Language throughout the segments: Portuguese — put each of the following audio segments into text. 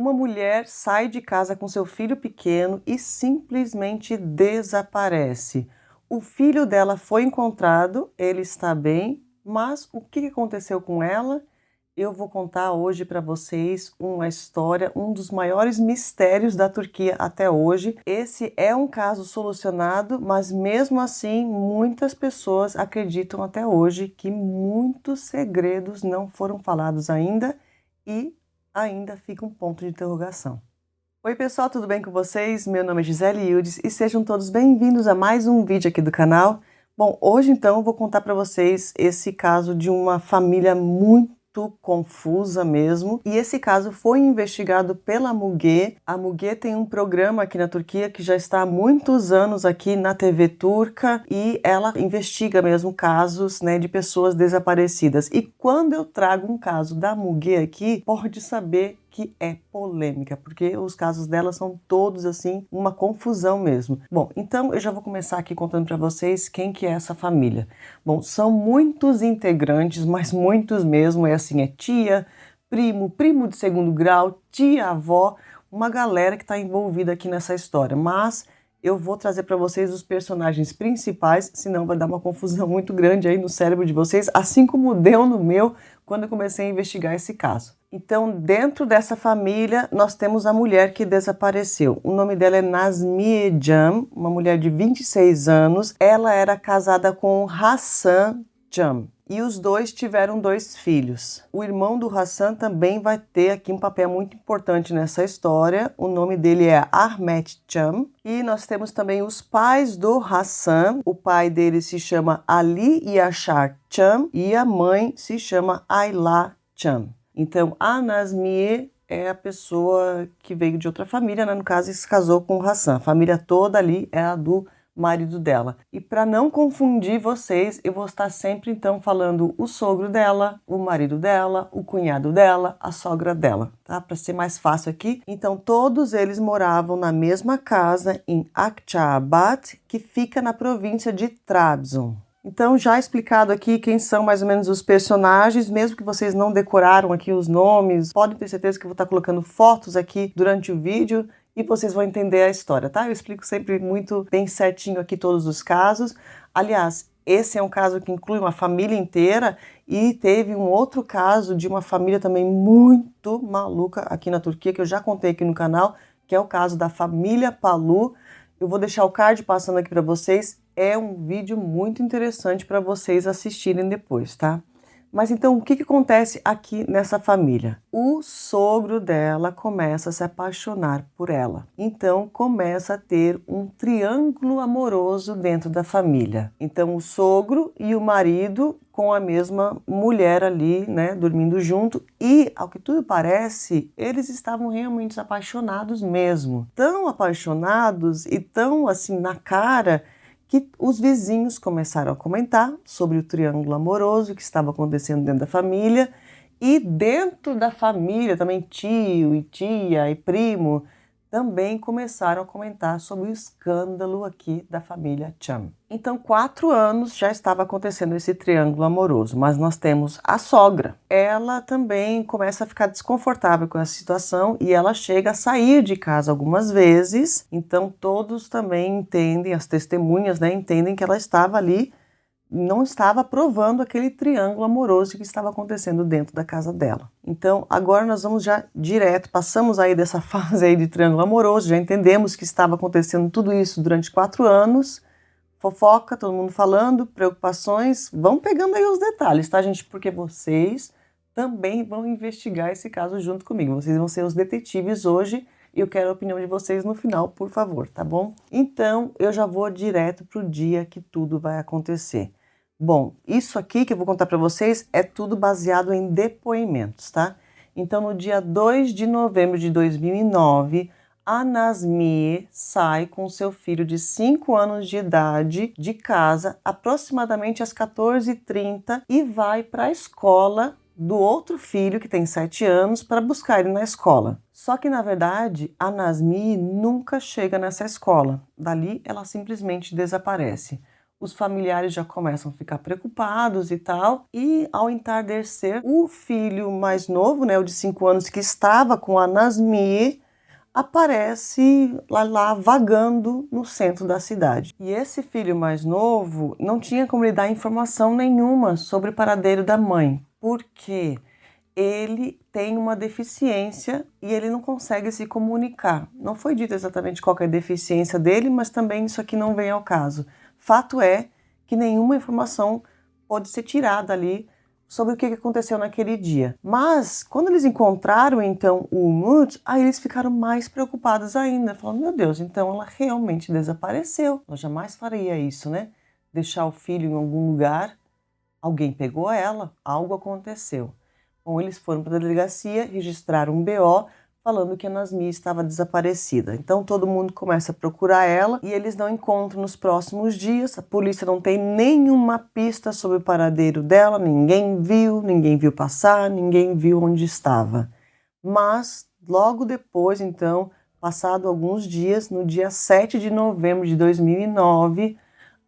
Uma mulher sai de casa com seu filho pequeno e simplesmente desaparece. O filho dela foi encontrado, ele está bem, mas o que aconteceu com ela? Eu vou contar hoje para vocês uma história, um dos maiores mistérios da Turquia até hoje. Esse é um caso solucionado, mas mesmo assim muitas pessoas acreditam até hoje que muitos segredos não foram falados ainda e ainda fica um ponto de interrogação. Oi pessoal, tudo bem com vocês? Meu nome é Gisele Ildes e sejam todos bem-vindos a mais um vídeo aqui do canal. Bom, hoje então eu vou contar para vocês esse caso de uma família muito confusa mesmo, e esse caso foi investigado pela Müge. A Müge tem um programa aqui na Turquia que já está há muitos anos aqui na TV turca e ela investiga mesmo casos, né, de pessoas desaparecidas. E quando eu trago um caso da Müge aqui, pode saber que é polêmica, porque os casos dela são todos assim, uma confusão mesmo. Bom, então eu já vou começar aqui contando para vocês quem que é essa família. Bom, são muitos integrantes, mas muitos mesmo, é assim, é tia, primo, primo de segundo grau, tia-avó, uma galera que está envolvida aqui nessa história, mas eu vou trazer para vocês os personagens principais, senão vai dar uma confusão muito grande aí no cérebro de vocês, assim como deu no meu quando eu comecei a investigar esse caso. Então, dentro dessa família, nós temos a mulher que desapareceu. O nome dela é Nazmiye Cam, uma mulher de 26 anos. Ela era casada com Hasan Cam. E os dois tiveram 2 filhos. O irmão do Hasan também vai ter aqui um papel muito importante nessa história. O nome dele é Ahmet Cam. E nós temos também os pais do Hasan. O pai dele se chama Ali Yashar Cam e a mãe se chama Ayla Cam. Então, a Nazmiye é a pessoa que veio de outra família, né? No caso, e se casou com o Hasan. A família toda ali é a do marido dela. E para não confundir vocês, eu vou estar sempre então falando o sogro dela, o marido dela, o cunhado dela, a sogra dela, tá? Para ser mais fácil aqui. Então todos eles moravam na mesma casa em Akçaabat, que fica na província de Trabzon. Então já explicado aqui quem são mais ou menos os personagens, mesmo que vocês não decoraram aqui os nomes, podem ter certeza que eu vou estar colocando fotos aqui durante o vídeo e vocês vão entender a história, tá? Eu explico sempre muito bem certinho aqui todos os casos. Aliás, esse é um caso que inclui uma família inteira e teve um outro caso de uma família também muito maluca aqui na Turquia, que eu já contei aqui no canal, que é o caso da família Palu. Eu vou deixar o card passando aqui para vocês. É um vídeo muito interessante para vocês assistirem depois, tá? Mas então, o que acontece aqui nessa família? O sogro dela começa a se apaixonar por ela. Então, começa a ter um triângulo amoroso dentro da família. Então, o sogro e o marido com a mesma mulher ali, né, dormindo junto. E, ao que tudo parece, eles estavam realmente apaixonados mesmo. Tão apaixonados e tão assim na cara que os vizinhos começaram a comentar sobre o triângulo amoroso que estava acontecendo dentro da família, e dentro da família também tio e tia e primo também começaram a comentar sobre o escândalo aqui da família Cam. Então, 4 anos já estava acontecendo esse triângulo amoroso, mas nós temos a sogra. Ela também começa a ficar desconfortável com essa situação e ela chega a sair de casa algumas vezes. Então, todos também entendem, as testemunhas, né, entendem que ela estava ali, não estava aprovando aquele triângulo amoroso que estava acontecendo dentro da casa dela. Então, agora nós vamos já direto, passamos aí dessa fase aí de triângulo amoroso, já entendemos que estava acontecendo tudo isso durante 4 anos, fofoca, todo mundo falando, preocupações, vão pegando aí os detalhes, tá, gente? Porque vocês também vão investigar esse caso junto comigo, vocês vão ser os detetives hoje e eu quero a opinião de vocês no final, por favor, tá bom? Então, eu já vou direto pro dia que tudo vai acontecer. Bom, isso aqui que eu vou contar para vocês é tudo baseado em depoimentos, tá? Então, no dia 2 de novembro de 2009, a Nazmiye sai com seu filho de 5 anos de idade de casa, aproximadamente às 14h30, e vai para a escola do outro filho, que tem 7 anos, para buscar ele na escola. Só que, na verdade, a Nazmiye nunca chega nessa escola. Dali, ela simplesmente desaparece. os familiares já começam a ficar preocupados e tal. E ao entardecer, o filho mais novo, né, o de 5 anos, que estava com a Nazmi, aparece lá vagando no centro da cidade. E esse filho mais novo não tinha como lhe dar informação nenhuma sobre o paradeiro da mãe, porque ele tem uma deficiência e ele não consegue se comunicar. Não foi dito exatamente qual que é a deficiência dele, mas também isso aqui não vem ao caso. Fato é que nenhuma informação pode ser tirada ali sobre o que aconteceu naquele dia. Mas, quando eles encontraram, então, o Umut, aí eles ficaram mais preocupados ainda. Falaram, meu Deus, então ela realmente desapareceu. Ela jamais faria isso, né? Deixar o filho em algum lugar, alguém pegou ela, algo aconteceu. Bom, eles foram para a delegacia, registraram um BO, falando que a Nazmi estava desaparecida. Então todo mundo começa a procurar ela e eles não encontram nos próximos dias. A polícia não tem nenhuma pista sobre o paradeiro dela, ninguém viu passar, ninguém viu onde estava. Mas logo depois, então, passado alguns dias, no dia 7 de novembro de 2009,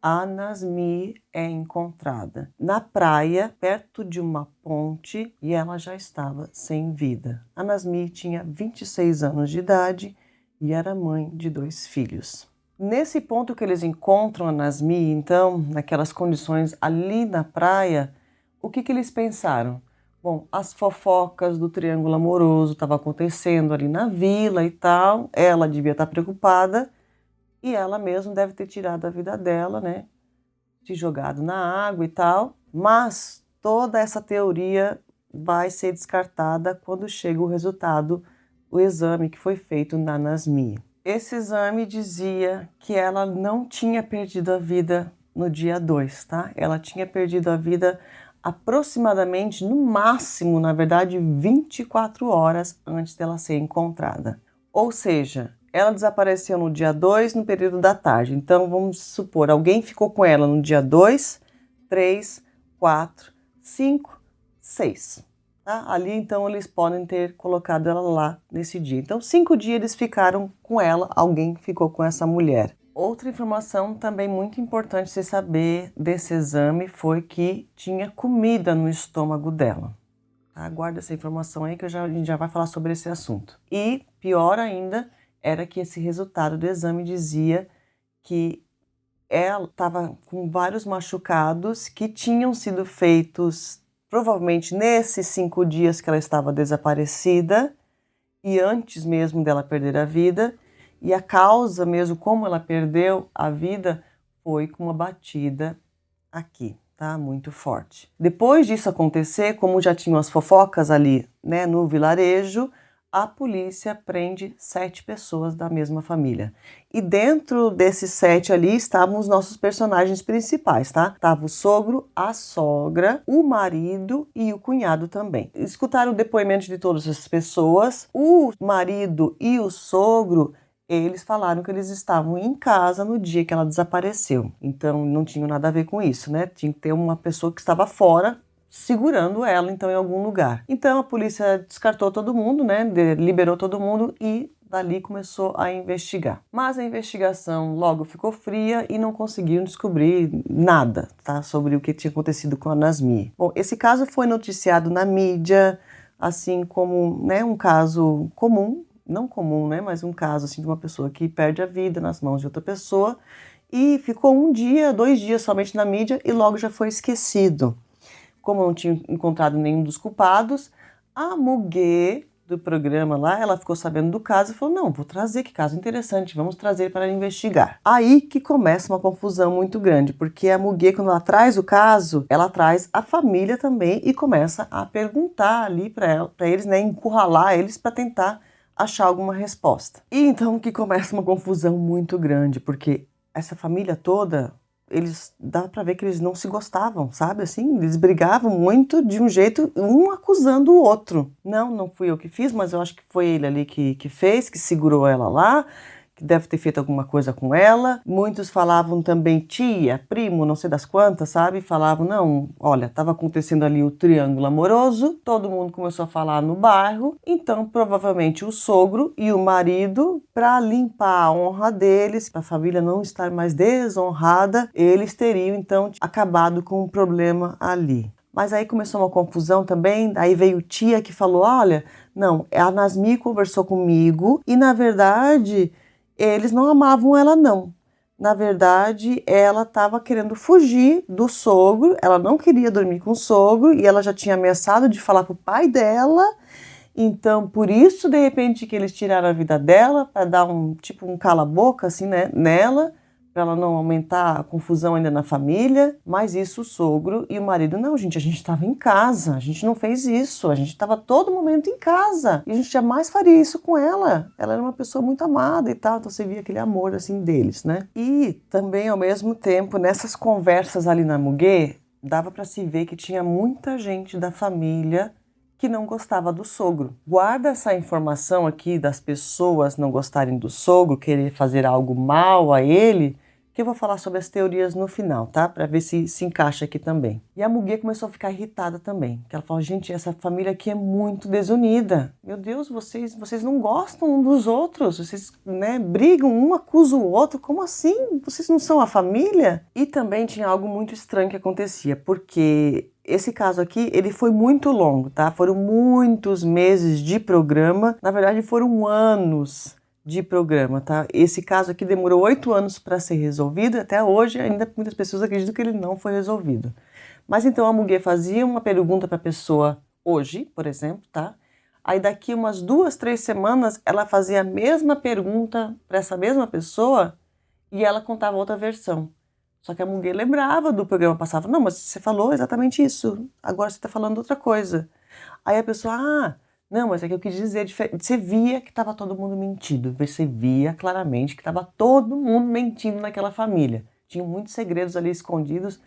a Nazmi é encontrada na praia, perto de uma ponte, e ela já estava sem vida. A Nazmi tinha 26 anos de idade e era mãe de 2 filhos. Nesse ponto que eles encontram a Nazmi, então, naquelas condições ali na praia, o que eles pensaram? Bom, as fofocas do triângulo amoroso estavam acontecendo ali na vila e tal, ela devia estar preocupada, e ela mesma deve ter tirado a vida dela, né? Se jogado na água e tal. Mas toda essa teoria vai ser descartada quando chega o resultado, o exame que foi feito na Nazmi. Esse exame dizia que ela não tinha perdido a vida no dia 2, tá? Ela tinha perdido a vida aproximadamente, no máximo, na verdade, 24 horas antes dela ser encontrada. Ou seja, ela desapareceu no dia 2, no período da tarde. Então, vamos supor, alguém ficou com ela no dia 2, 3, 4, 5, 6. Tá? Ali, então, eles podem ter colocado ela lá nesse dia. Então, 5 dias eles ficaram com ela, alguém ficou com essa mulher. Outra informação também muito importante se saber desse exame foi que tinha comida no estômago dela. Tá? Guarda essa informação aí que a gente já vai falar sobre esse assunto. E, pior ainda, era que esse resultado do exame dizia que ela estava com vários machucados que tinham sido feitos provavelmente nesses 5 dias que ela estava desaparecida e antes mesmo dela perder a vida. E a causa mesmo, como ela perdeu a vida, foi com uma batida aqui, tá? Muito forte. Depois disso acontecer, como já tinham as fofocas ali, né, no vilarejo, a polícia prende 7 pessoas da mesma família. E dentro desses 7 ali estavam os nossos personagens principais, tá? Tava o sogro, a sogra, o marido e o cunhado também. Escutaram o depoimento de todas essas pessoas. O marido e o sogro, eles falaram que eles estavam em casa no dia que ela desapareceu. Então não tinha nada a ver com isso, né? Tinha que ter uma pessoa que estava fora segurando ela, então, em algum lugar. Então, a polícia descartou todo mundo, né? Liberou todo mundo e dali começou a investigar. Mas a investigação logo ficou fria e não conseguiram descobrir nada, tá? Sobre o que tinha acontecido com a Nazmi. Bom, esse caso foi noticiado na mídia, assim como, né, um caso comum, não comum, né? Mas um caso, assim, de uma pessoa que perde a vida nas mãos de outra pessoa e ficou 1 dia, 2 dias somente na mídia e logo já foi esquecido. Como não tinha encontrado nenhum dos culpados, a Muguê do programa lá, ela ficou sabendo do caso e falou, não, vou trazer, que caso interessante, vamos trazer para investigar. Aí que começa uma confusão muito grande, porque a Muguê, quando ela traz o caso, ela traz a família também e começa a perguntar ali para eles, né, encurralar eles para tentar achar alguma resposta. E então que começa uma confusão muito grande, porque essa família toda, dá pra ver que eles não se gostavam, sabe? Assim, eles brigavam muito de um jeito, um acusando o outro. Não fui eu que fiz, mas eu acho que foi ele ali que fez, que segurou ela lá, que deve ter feito alguma coisa com ela. Muitos falavam também tia, primo, não sei das quantas, sabe? Falavam, não, olha, estava acontecendo ali o triângulo amoroso, todo mundo começou a falar no bairro, então provavelmente o sogro e o marido, para limpar a honra deles, para a família não estar mais desonrada, eles teriam então acabado com um problema ali. Mas aí começou uma confusão também, aí veio tia que falou, olha, não, a Nasmi conversou comigo e na verdade eles não amavam ela não. Na verdade ela estava querendo fugir do sogro, ela não queria dormir com o sogro e ela já tinha ameaçado de falar pro pai dela. Então, por isso, de repente, que eles tiraram a vida dela, para dar um cala-boca, assim, né, nela, para ela não aumentar a confusão ainda na família. Mas isso o sogro e o marido, não, gente, a gente estava em casa, a gente não fez isso, a gente estava todo momento em casa, e a gente jamais faria isso com ela. Ela era uma pessoa muito amada e tal, então você via aquele amor, assim, deles, né? E também, ao mesmo tempo, nessas conversas ali na Muguê, dava para se ver que tinha muita gente da família que não gostava do sogro. Guarda essa informação aqui das pessoas não gostarem do sogro, querer fazer algo mal a ele, que eu vou falar sobre as teorias no final, tá? Para ver se encaixa aqui também. E a Muguê começou a ficar irritada também, que ela falou, gente, essa família aqui é muito desunida. Meu Deus, vocês não gostam um dos outros, vocês, né, brigam, um acusa o outro, como assim? Vocês não são a família? E também tinha algo muito estranho que acontecia, porque esse caso aqui, ele foi muito longo, tá? Foram muitos meses de programa, na verdade foram anos de programa, tá? Esse caso aqui demorou 8 anos para ser resolvido, até hoje ainda muitas pessoas acreditam que ele não foi resolvido. Mas então a Muguê fazia uma pergunta para a pessoa hoje, por exemplo, tá? Aí daqui umas 2, 3 semanas ela fazia a mesma pergunta para essa mesma pessoa e ela contava outra versão. Só que a Muguê lembrava do programa, passava, não, mas você falou exatamente isso, agora você está falando outra coisa. Aí a pessoa, não, mas é que eu quis dizer, você via que estava todo mundo mentindo, você via claramente que estava todo mundo mentindo naquela família. Tinha muitos segredos ali escondidos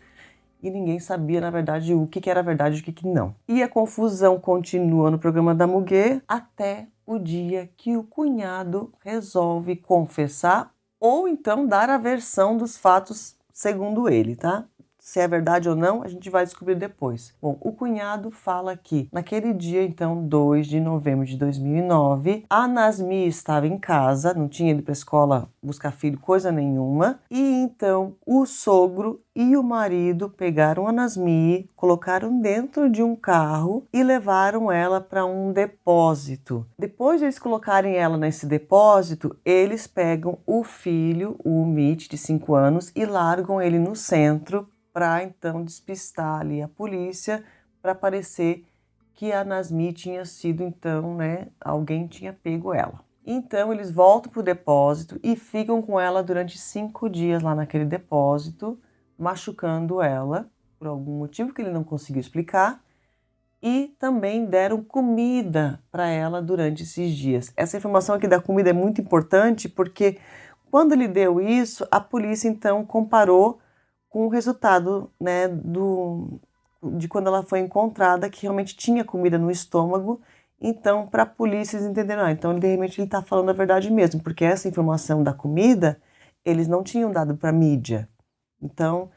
e ninguém sabia, na verdade, o que era verdade e o que não. E a confusão continua no programa da Muguê até o dia que o cunhado resolve confessar ou então dar a versão dos fatos segundo ele, tá? Se é verdade ou não, a gente vai descobrir depois. Bom, o cunhado fala que naquele dia, então, 2 de novembro de 2009, a Nasmi estava em casa, não tinha ido para a escola buscar filho, coisa nenhuma, e então o sogro e o marido pegaram a Nasmi, colocaram dentro de um carro e levaram ela para um depósito. Depois de eles colocarem ela nesse depósito, eles pegam o filho, o Mitch, de 5 anos, e largam ele no centro para então despistar ali a polícia, para parecer que a Nasmi tinha sido então, né, alguém tinha pego ela. Então eles voltam para o depósito e ficam com ela durante 5 dias lá naquele depósito, machucando ela por algum motivo que ele não conseguiu explicar, e também deram comida para ela durante esses dias. Essa informação aqui da comida é muito importante porque quando ele deu isso, a polícia então comparou com o resultado, né, de quando ela foi encontrada, que realmente tinha comida no estômago. Então, para a polícia, eles entenderam, então de repente ele está falando a verdade mesmo, porque essa informação da comida eles não tinham dado para a mídia. Então,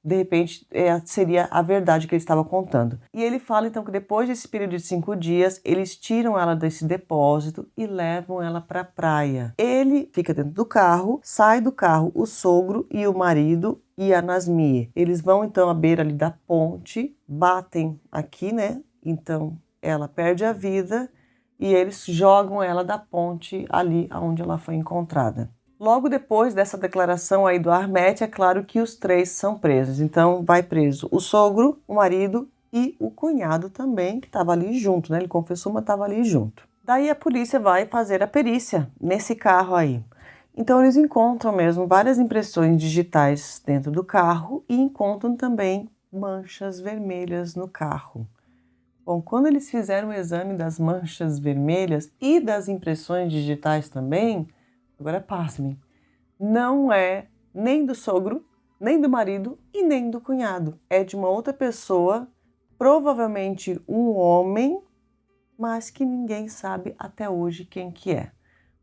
de repente, seria a verdade que ele estava contando. E ele fala então que depois desse período de 5 dias, eles tiram ela desse depósito e levam ela para a praia. Ele fica dentro do carro, sai do carro o sogro e o marido e a Nasmi. Eles vão então à beira ali da ponte, batem aqui, né? Então ela perde a vida e eles jogam ela da ponte ali onde ela foi encontrada. Logo depois dessa declaração aí do Ahmet, é claro que os 3 são presos. Então vai preso o sogro, o marido e o cunhado também, que estava ali junto, né? Ele confessou, mas estava ali junto. Daí a polícia vai fazer a perícia nesse carro aí. Então eles encontram mesmo várias impressões digitais dentro do carro e encontram também manchas vermelhas no carro. Bom, quando eles fizeram o exame das manchas vermelhas e das impressões digitais também, agora pasmem, não é nem do sogro, nem do marido e nem do cunhado. É de uma outra pessoa, provavelmente um homem, mas que ninguém sabe até hoje quem que é.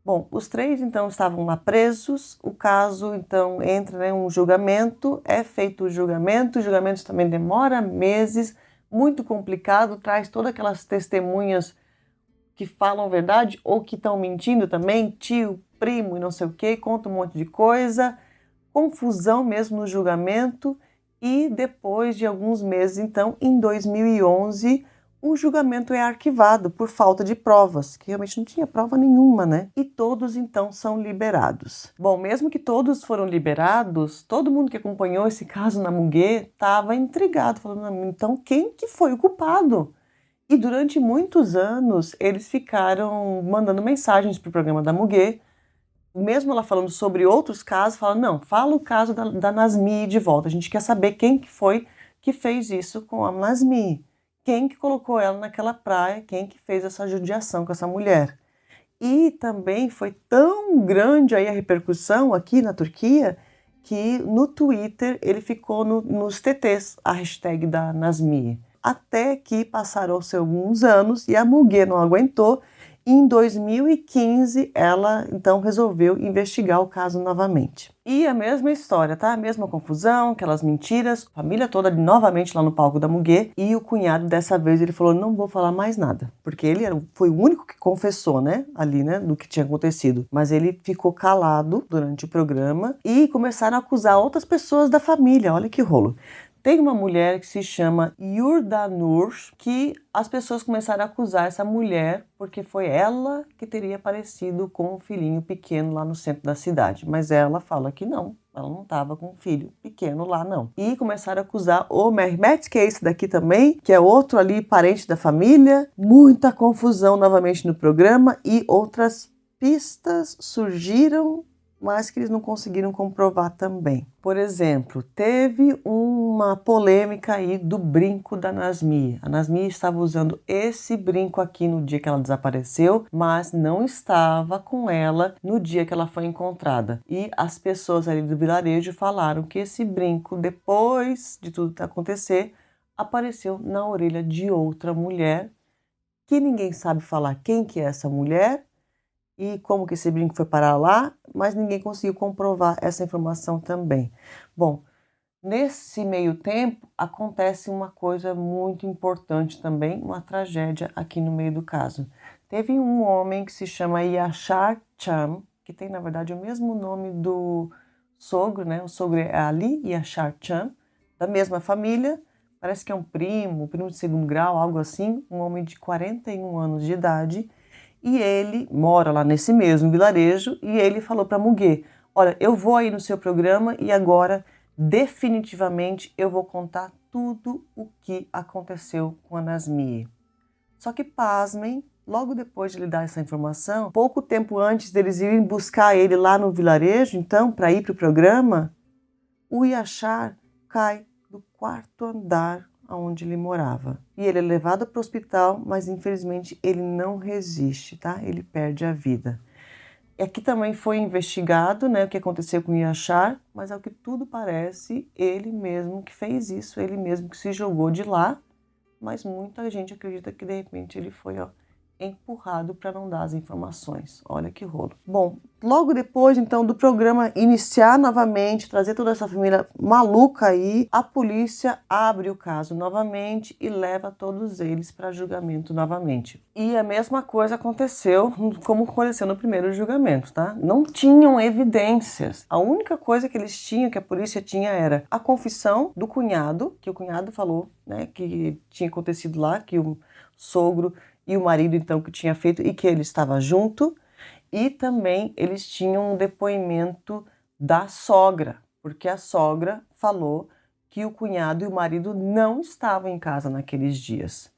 Bom, os três então estavam lá presos, o caso então entra em um julgamento, é feito o julgamento também demora meses, muito complicado, traz todas aquelas testemunhas que falam a verdade ou que estão mentindo também, tio, primo e não sei o que, conta um monte de coisa, confusão mesmo no julgamento e depois de alguns meses, então, em 2011, o julgamento é arquivado por falta de provas, que realmente não tinha prova nenhuma, né? E todos então são liberados. Bom, mesmo que todos foram liberados, todo mundo que acompanhou esse caso na Muguê estava intrigado, falando, então quem que foi o culpado? E durante muitos anos eles ficaram mandando mensagens para o programa da Muguê, mesmo ela falando sobre outros casos, fala, não, fala o caso da Nazmi de volta, a gente quer saber quem que foi que fez isso com a Nazmi, quem que colocou ela naquela praia, quem que fez essa judiação com essa mulher. E também foi tão grande aí a repercussão aqui na Turquia, que no Twitter ele ficou nos TTs, a hashtag da Nazmi. Até que passaram-se alguns anos e a Muguê não aguentou. E em 2015, ela então resolveu investigar o caso novamente. E a mesma história, tá? A mesma confusão, aquelas mentiras, família toda novamente lá no palco da Muguê. E o cunhado, dessa vez, ele falou, não vou falar mais nada. Porque ele foi o único que confessou, né? Ali, né? Do que tinha acontecido. Mas ele ficou calado durante o programa e começaram a acusar outras pessoas da família. Olha que rolo. Tem uma mulher que se chama Yurdanur, que as pessoas começaram a acusar essa mulher porque foi ela que teria aparecido com um filhinho pequeno lá no centro da cidade. Mas ela fala que não, ela não estava com um filho pequeno lá, não. E começaram a acusar o Mehmet, que é esse daqui também, que é outro ali parente da família. Muita confusão novamente no programa e outras pistas surgiram, mas que eles não conseguiram comprovar também. Por exemplo, teve uma polêmica aí do brinco da Nazmi. A Nazmi estava usando esse brinco aqui no dia que ela desapareceu, mas não estava com ela no dia que ela foi encontrada. E as pessoas ali do vilarejo falaram que esse brinco, depois de tudo acontecer, apareceu na orelha de outra mulher, que ninguém sabe falar quem que é essa mulher, e como que esse brinco foi parar lá, mas ninguém conseguiu comprovar essa informação também. Bom, nesse meio tempo acontece uma coisa muito importante também, uma tragédia aqui no meio do caso. Teve um homem que se chama Yashar Cham, que tem na verdade o mesmo nome do sogro, né? O sogro é Ali Yashar Cham, da mesma família, parece que é um primo de segundo grau, algo assim, um homem de 41 anos de idade. E ele mora lá nesse mesmo vilarejo e ele falou para Muguê, olha, eu vou aí no seu programa e agora definitivamente eu vou contar tudo o que aconteceu com a Nazmi. Só que pasmem, logo depois de ele dar essa informação, pouco tempo antes deles irem buscar ele lá no vilarejo, então, para ir para o programa, o Yashar cai do quarto andar onde ele morava. E ele é levado para o hospital, mas infelizmente ele não resiste, tá? Ele perde a vida. E aqui também foi investigado, né, o que aconteceu com o Yashar, mas ao que tudo parece, ele mesmo que fez isso, ele mesmo que se jogou de lá, mas muita gente acredita que de repente ele foi, empurrado para não dar as informações. Olha que rolo. Bom, logo depois, então, do programa iniciar novamente, trazer toda essa família maluca aí, a polícia abre o caso novamente e leva todos eles para julgamento novamente. E a mesma coisa aconteceu, como aconteceu no primeiro julgamento, tá? Não tinham evidências. A única coisa que eles tinham, que a polícia tinha, era a confissão do cunhado, que o cunhado falou, né, que tinha acontecido lá, que o sogro e o marido, então, que tinha feito e que ele estava junto. E também eles tinham um depoimento da sogra, porque a sogra falou que o cunhado e o marido não estavam em casa naqueles dias.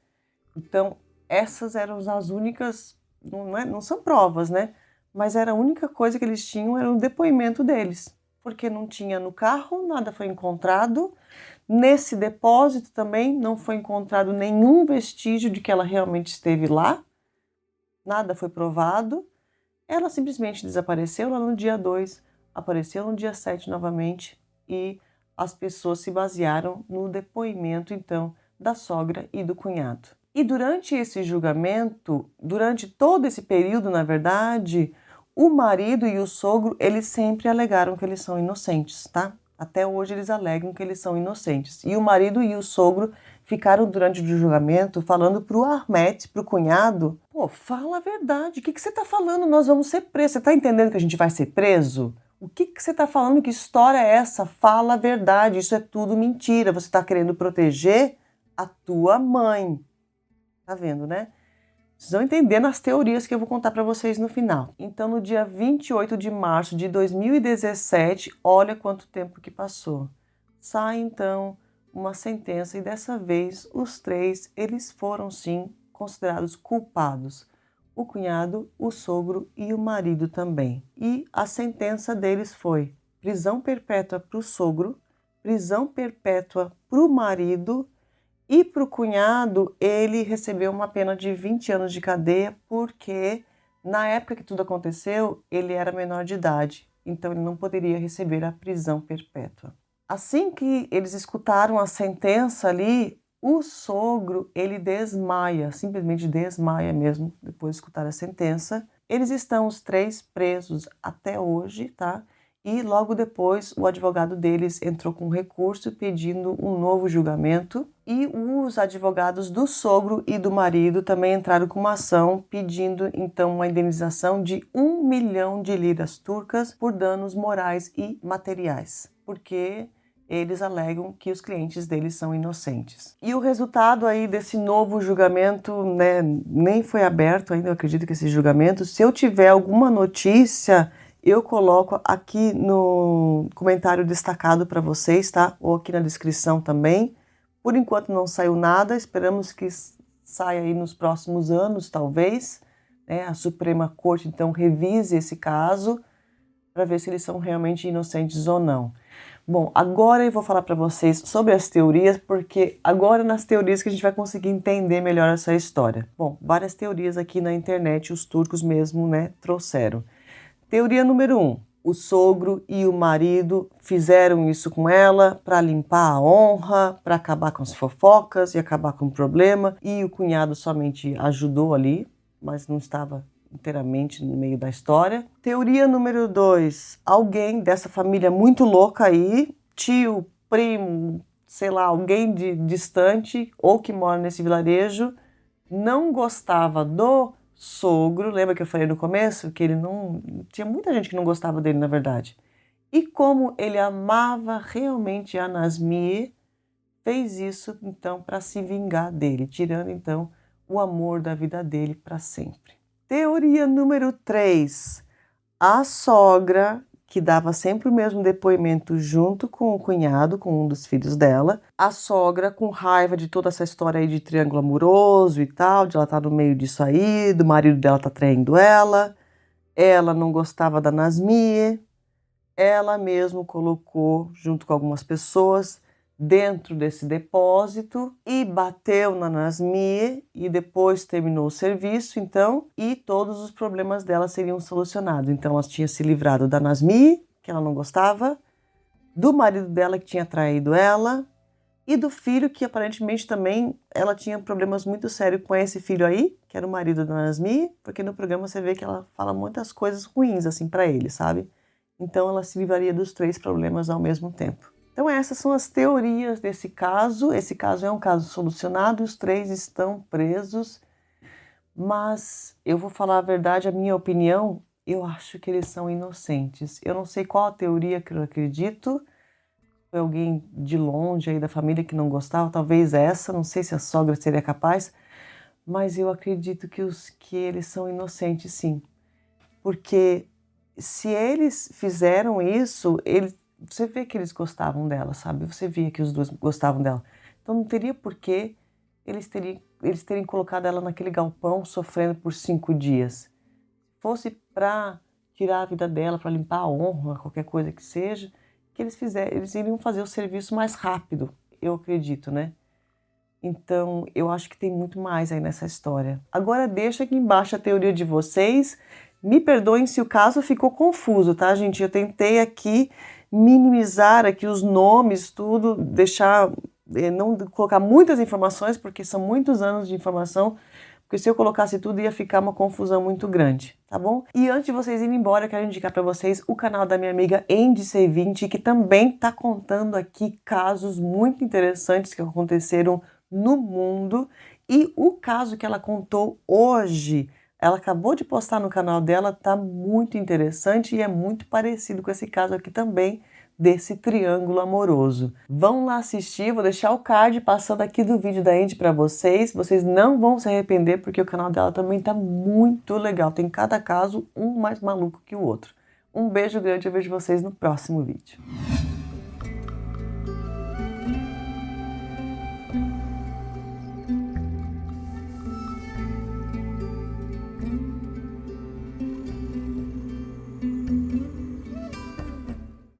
Então, essas eram as únicas, não são provas, né? Mas era a única coisa que eles tinham, era o depoimento deles. Porque não tinha no carro, nada foi encontrado. Nesse depósito também não foi encontrado nenhum vestígio de que ela realmente esteve lá. Nada foi provado. Ela simplesmente desapareceu lá no dia 2, apareceu no dia 7 novamente e as pessoas se basearam no depoimento, então, da sogra e do cunhado. E durante esse julgamento, durante todo esse período, na verdade, O marido e o sogro, eles sempre alegaram que eles são inocentes, tá? Até hoje eles alegam que eles são inocentes. E o marido e o sogro ficaram durante o julgamento falando pro Ahmet, pro cunhado, pô, fala a verdade, o que você tá falando? Nós vamos ser presos. Você tá entendendo que a gente vai ser preso? O que você tá falando? Que história é essa? Fala a verdade, isso é tudo mentira. Você tá querendo proteger a tua mãe. Tá vendo, né? Vocês vão entender nas teorias que eu vou contar para vocês no final. Então, no dia 28 de março de 2017, olha quanto tempo que passou. Sai, então, uma sentença e dessa vez os três, eles foram, sim, considerados culpados. O cunhado, o sogro e o marido também. E a sentença deles foi prisão perpétua para o sogro, prisão perpétua para o marido. E para o cunhado, ele recebeu uma pena de 20 anos de cadeia, porque na época que tudo aconteceu, ele era menor de idade, então ele não poderia receber a prisão perpétua. Assim que eles escutaram a sentença ali, o sogro, ele desmaia, simplesmente desmaia mesmo, depois de escutar a sentença. Eles estão os três presos até hoje, tá? E logo depois o advogado deles entrou com recurso pedindo um novo julgamento e os advogados do sogro e do marido também entraram com uma ação pedindo então uma indenização de 1 milhão de liras turcas por danos morais e materiais, porque eles alegam que os clientes deles são inocentes. E o resultado aí desse novo julgamento, né, nem foi aberto ainda, eu acredito que esse julgamento, se eu tiver alguma notícia, eu coloco aqui no comentário destacado para vocês, tá? Ou aqui na descrição também. Por enquanto não saiu nada, esperamos que saia aí nos próximos anos, talvez. Né? A Suprema Corte, então, revise esse caso para ver se eles são realmente inocentes ou não. Bom, agora eu vou falar para vocês sobre as teorias, porque agora é nas teorias que a gente vai conseguir entender melhor essa história. Bom, várias teorias aqui na internet, os turcos mesmo, né, trouxeram. Teoria número 1. O sogro e o marido fizeram isso com ela para limpar a honra, para acabar com as fofocas e acabar com o problema. E o cunhado somente ajudou ali, mas não estava inteiramente no meio da história. Teoria número 2. Alguém dessa família muito louca aí, tio, primo, sei lá, alguém distante ou que mora nesse vilarejo, não gostava do sogro, lembra que eu falei no começo que ele não... Tinha muita gente que não gostava dele, na verdade. E como ele amava realmente a Nazmiye, fez isso, então, para se vingar dele, tirando, então, o amor da vida dele para sempre. Teoria número 3. A sogra, que dava sempre o mesmo depoimento junto com o cunhado, com um dos filhos dela. A sogra, com raiva de toda essa história aí de triângulo amoroso e tal, de ela estar no meio disso aí, do marido dela tá traindo ela. Ela não gostava da Nazmiye. Ela mesmo colocou, junto com algumas pessoas, dentro desse depósito e bateu na Nazmiye e depois terminou o serviço, então, e todos os problemas dela seriam solucionados. Então, ela tinha se livrado da Nazmiye, que ela não gostava, do marido dela que tinha traído ela e do filho que aparentemente também ela tinha problemas muito sérios com esse filho aí, que era o marido da Nazmiye, porque no programa você vê que ela fala muitas coisas ruins assim para ele, sabe? Então, ela se livraria dos 3 problemas ao mesmo tempo. Então essas são as teorias desse caso. Esse caso é um caso solucionado, os 3 estão presos, mas eu vou falar a verdade, a minha opinião, eu acho que eles são inocentes. Eu não sei qual a teoria que eu acredito, foi alguém de longe aí da família que não gostava, talvez essa, não sei se a sogra seria capaz, mas eu acredito que eles são inocentes sim, porque se eles fizeram isso, você vê que eles gostavam dela, sabe? Você via que os dois gostavam dela. Então não teria por que eles terem colocado ela naquele galpão sofrendo por 5 dias. Se fosse para tirar a vida dela, para limpar a honra, qualquer coisa que seja, que eles iriam fazer o serviço mais rápido, eu acredito, né? Então, eu acho que tem muito mais aí nessa história. Agora deixa aqui embaixo a teoria de vocês. Me perdoem se o caso ficou confuso, tá, gente? Eu tentei aqui minimizar aqui os nomes, tudo, deixar, não colocar muitas informações, porque são muitos anos de informação, porque se eu colocasse tudo ia ficar uma confusão muito grande, tá bom? E antes de vocês irem embora, eu quero indicar para vocês o canal da minha amiga NDC20, que também tá contando aqui casos muito interessantes que aconteceram no mundo. E o caso que ela contou hoje, ela acabou de postar no canal dela, tá muito interessante e é muito parecido com esse caso aqui também, desse triângulo amoroso. Vão lá assistir, vou deixar o card passando aqui do vídeo da Andy para vocês não vão se arrepender porque o canal dela também tá muito legal, tem cada caso um mais maluco que o outro. Um beijo grande, eu vejo vocês no próximo vídeo.